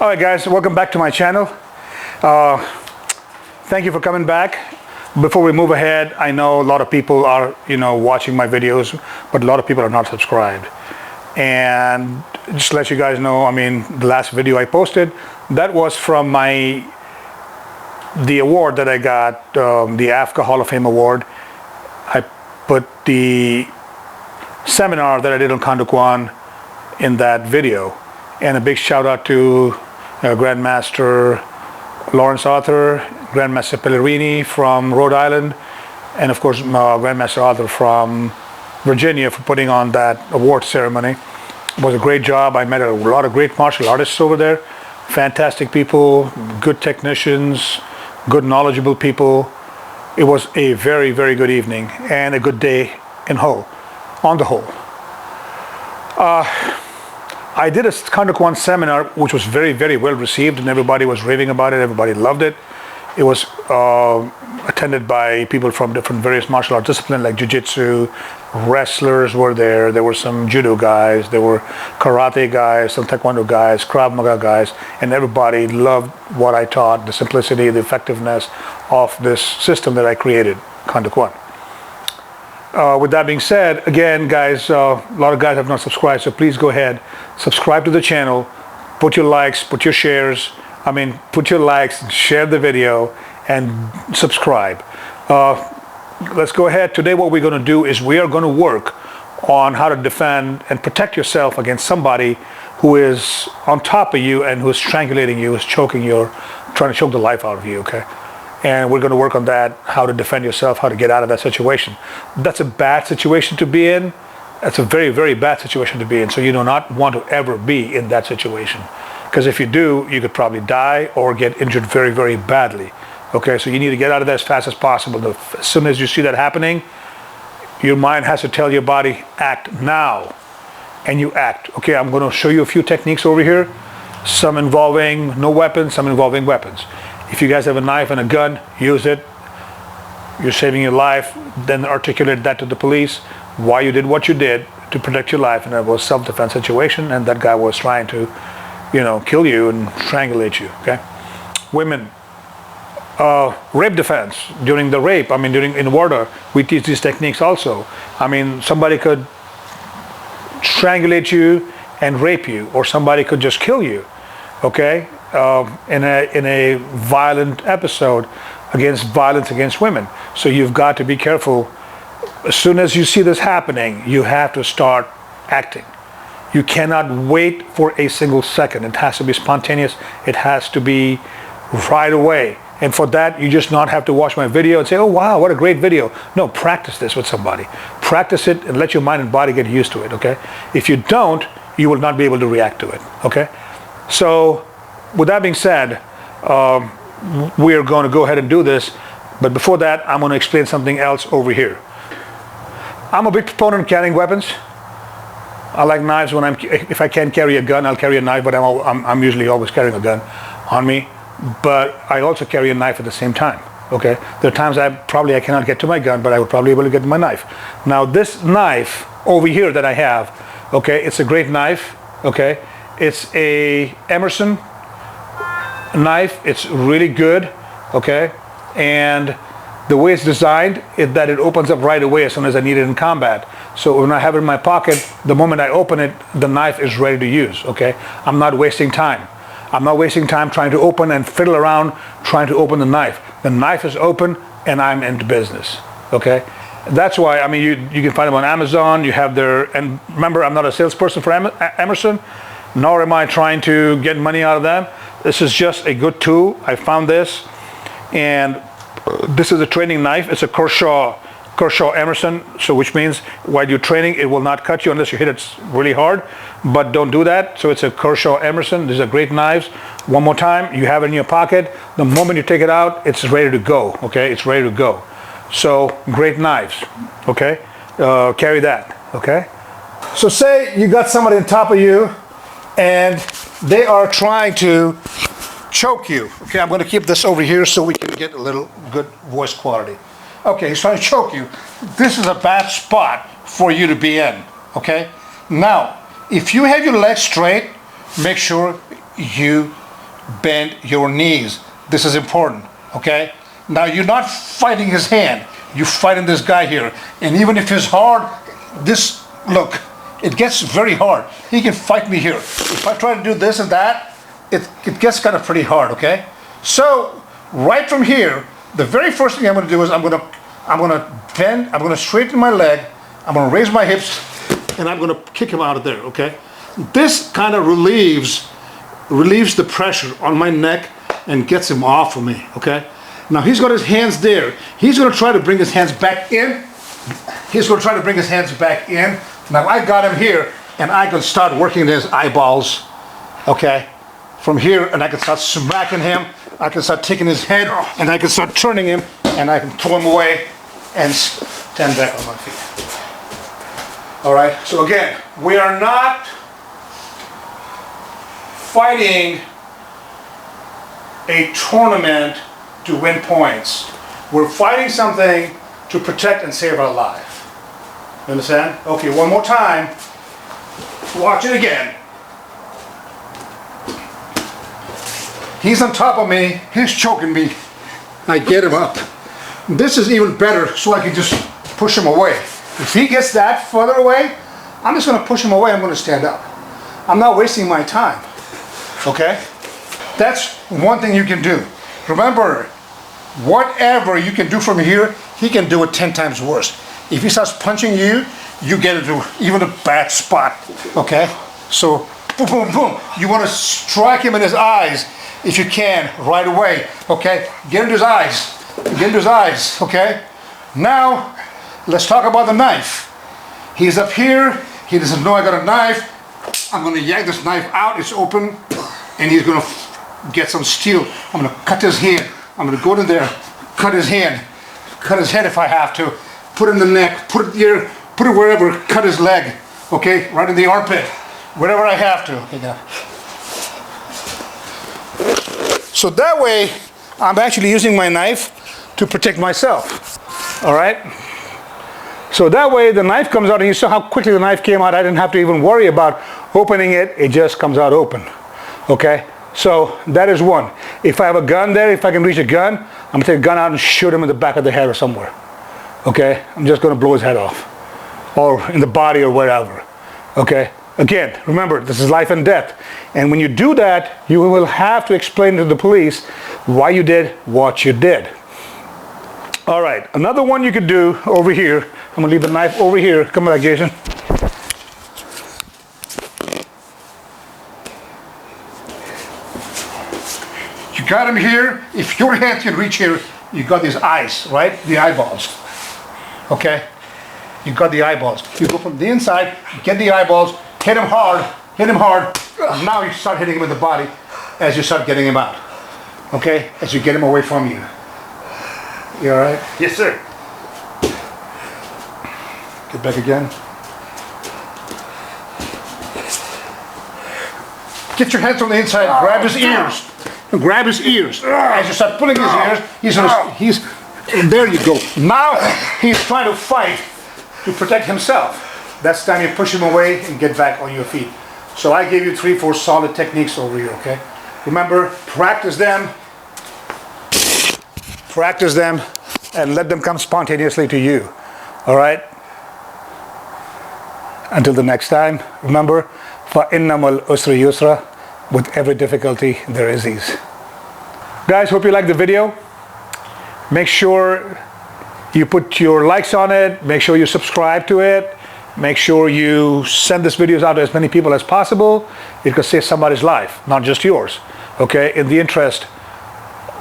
All right, guys, welcome back to my channel. Thank you for coming back. Before we move ahead, I know a lot of people are, watching my videos, but a lot of people are not subscribed. And just to let you guys know, the last video I posted, that was from the award that I got, the AFCA Hall of Fame Award. I put the seminar that I did on Khan Do Kwan in that video. And a big shout out to Grandmaster Lawrence Arthur, Grandmaster Pellerini from Rhode Island, and of course Grandmaster Arthur from Virginia for putting on that award ceremony. It was a great job. I met a lot of great martial artists over there. Fantastic people, good technicians, good knowledgeable people. It was a very, very good evening and a good day on the whole. I did a Khan Do Kwan seminar, which was very, very well received, and everybody was raving about it. Everybody loved it. It was attended by people from different various martial art disciplines like jiu-jitsu, wrestlers were there. There were some judo guys, there were karate guys, some taekwondo guys, Krav Maga guys, and everybody loved what I taught, the simplicity, the effectiveness of this system that I created, Khan Do Kwan. With that being said, again, guys, a lot of guys have not subscribed, so please go ahead, subscribe to the channel, put your likes, put your shares, put your likes, share the video, and subscribe. Let's go ahead. Today what we're going to do is we are going to work on how to defend and protect yourself against somebody who is on top of you and who is strangulating you, is choking you, trying to choke the life out of you, okay? And we're going to work on that, how to defend yourself, how to get out of that situation. That's a bad situation to be in. That's a very, very bad situation to be in. So you do not want to ever be in that situation. Because if you do, you could probably die or get injured very, very badly. Okay, so you need to get out of that as fast as possible. As soon as you see that happening, your mind has to tell your body, act now. And you act. Okay, I'm going to show you a few techniques over here. Some involving no weapons, some involving weapons. If you guys have a knife and a gun, use it. You're saving your life. Then articulate that to the police why you did what you did to protect your life. And it was a self-defense situation, and that guy was trying to, kill you and strangulate you. Okay, women, rape defense during the rape. In WARDA, we teach these techniques also. Somebody could strangulate you and rape you, or somebody could just kill you. Okay. In a violent episode against violence against women. So you've got to be careful. As soon as you see this happening, you have to start acting. You cannot wait for a single second. It has to be spontaneous. It has to be right away. And for that, you just not have to watch my video and say, oh wow, what a great video. No, practice this with somebody. Practice it and let your mind and body get used to it, okay? If you don't, you will not be able to react to it, okay? So, with that being said, we are going to go ahead and do this, but before that, I'm going to explain something else over here. I'm a big proponent of carrying weapons. I like knives. If I can't carry a gun, I'll carry a knife, but I'm usually always carrying a gun on me. But I also carry a knife at the same time. Okay, there are times I cannot get to my gun, but I would probably be able to get to my knife. Now this knife over here that I have, okay, it's a great knife. Okay, it's a Emerson knife. It's really good, okay, and the way it's designed is that it opens up right away as soon as I need it in combat. So when I have it in my pocket, the moment I open it, the knife is ready to use, okay? I'm not wasting time. I'm not wasting time trying to open and fiddle around trying to open the knife. The knife is open and I'm into business, okay? That's why, you can find them on Amazon. You have and remember, I'm not a salesperson for Emerson, nor am I trying to get money out of them. This is just a good tool. I found this, and this is a training knife. It's a Kershaw Emerson, so which means while you're training, it will not cut you unless you hit it really hard, but don't do that. So it's a Kershaw Emerson. These are great knives. One more time, you have it in your pocket. The moment you take it out, it's ready to go, okay? It's ready to go. So great knives, okay? Carry that, okay? So say you got somebody on top of you, and they are trying to choke you. Okay, I'm going to keep this over here so we can get a little good voice quality. Okay, he's trying to choke you. This is a bad spot for you to be in. Okay, now if you have your legs straight, make sure you bend your knees. This is important, okay? Now you're not fighting his hand, you're fighting this guy here. And even if it's hard, this, look, it gets very hard. He can fight me here. If I try to do this and that, it gets kind of pretty hard, okay? So, right from here, the very first thing I'm gonna do is I'm gonna bend, I'm gonna straighten my leg, I'm gonna raise my hips, and I'm gonna kick him out of there, okay? This kind of relieves the pressure on my neck and gets him off of me, okay? Now he's got his hands there. He's gonna try to bring his hands back in. He's gonna try to bring his hands back in. Now I got him here, and I can start working his eyeballs, okay? From here, and I can start smacking him. I can start taking his head, and I can start turning him, and I can throw him away and stand back on my feet. All right, so again, we are not fighting a tournament to win points. We're fighting something to protect and save our life. You understand? Okay, one more time. Watch it again. He's on top of me, he's choking me. I get him up. This is even better, so I can just push him away. If he gets that further away, I'm just gonna push him away, I'm gonna stand up. I'm not wasting my time, okay? That's one thing you can do. Remember, whatever you can do from here, he can do it 10 times worse. If he starts punching you, you get into even a bad spot, okay? So, boom, boom, boom. You wanna strike him in his eyes if you can, right away, okay? Get into his eyes, get into his eyes, okay? Now, let's talk about the knife. He's up here, he doesn't know I got a knife. I'm gonna yank this knife out, it's open, and he's gonna get some steel. I'm gonna cut his hand. I'm gonna go in there, cut his hand, cut his head if I have to, put it in the neck, put it here, put it wherever, cut his leg, okay? Right in the armpit, wherever I have to. Okay, now. So that way, I'm actually using my knife to protect myself, all right? So that way the knife comes out, and you saw how quickly the knife came out. I didn't have to even worry about opening it. It just comes out open, okay? So that is one. If I have a gun there, if I can reach a gun, I'm gonna take a gun out and shoot him in the back of the head or somewhere, okay? I'm just gonna blow his head off, or in the body or wherever, okay? Again, remember, this is life and death. And when you do that, you will have to explain to the police why you did what you did. All right, another one you could do over here. I'm gonna leave the knife over here. Come back, Jason. You got him here. If your hand can reach here, you got these eyes, right? The eyeballs, okay? You got the eyeballs. You go from the inside, get the eyeballs, hit him hard, and now you start hitting him in the body as you start getting him out, okay? As you get him away from you. You all right? Yes, sir. Get back again. Get your hands on the inside, grab his ears. Grab his ears. As you start pulling his ears, there you go. Now he's trying to fight to protect himself. That's the time you push him away and get back on your feet. So I gave you 3-4 solid techniques over here, okay? Remember, practice them, and let them come spontaneously to you, all right? Until the next time, remember, فَإِنَّمَا الْأُسْرِ يُسْرًا, with every difficulty there is ease. Guys, hope you liked the video. Make sure you put your likes on it, make sure you subscribe to it, make sure you send this videos out to as many people as possible. It could save somebody's life, not just yours, okay? In the interest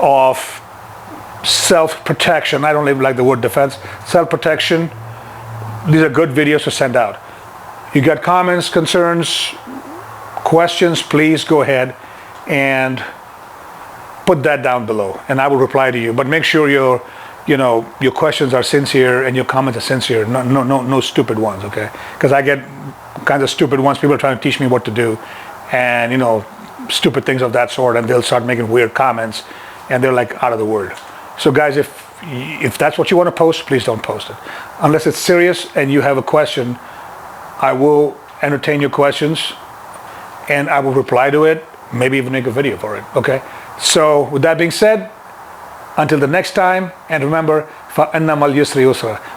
of self-protection. I don't even like the word defense. Self-protection. These are good videos to send out. You got comments, concerns, questions, please go ahead and put that down below and I will reply to you. But make sure your questions are sincere and your comments are sincere. No stupid ones, okay? Because I get kinds of stupid ones. People are trying to teach me what to do, and stupid things of that sort, and they'll start making weird comments, and they're like out of the word. So guys, if that's what you want to post, please don't post it. Unless it's serious and you have a question, I will entertain your questions and I will reply to it maybe even make a video for it. Okay. So with that being said, until the next time, and remember, فَإِنَّمَا الْيُسْرِ يُسْرًا.